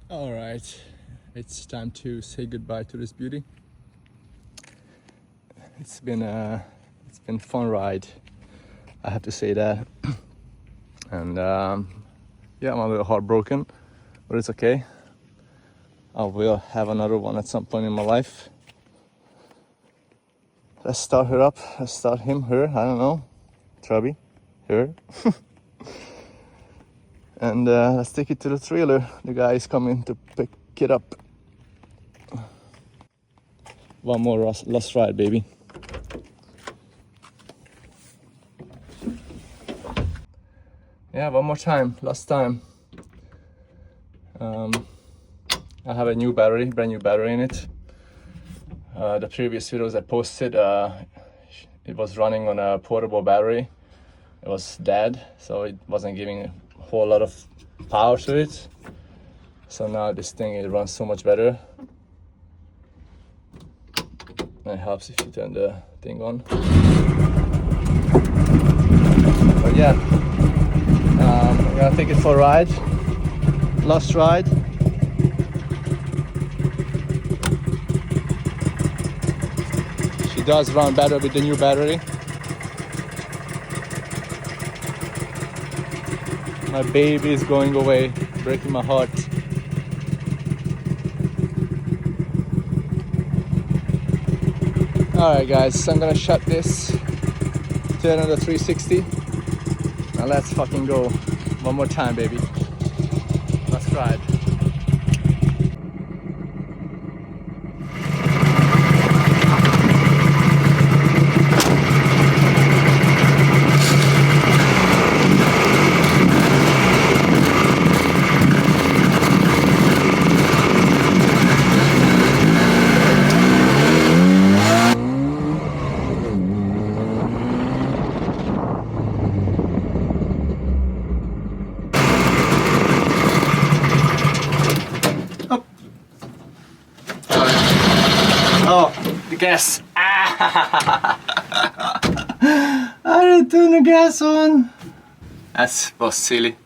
All right, it's time to say goodbye to this beauty. It's been a fun ride, I have to say that. And yeah, I'm a little heartbroken, but it's okay. I will have another one at some point in my life. Let's start her up. Let's start him, her, I don't know. Trubby, her. And let's take it to the trailer. The guy is coming to pick it up. One more last ride, baby. Yeah, one more time, last time. I have a new battery, brand new battery in it. The previous videos I posted, it was running on a portable battery. It was dead, so it wasn't giving a whole lot of power to it. So now this thing, it runs so much better. And it helps if you turn the thing on. But yeah, I'm gonna take it for a ride. Last ride. She does run better with the new battery. My baby is going away, breaking my heart. Alright guys, so I'm gonna shut this, turn on the 360. Now let's fucking go. One more time, baby. Let's ride. Oh, the gas. I didn't turn the gas on. That was silly.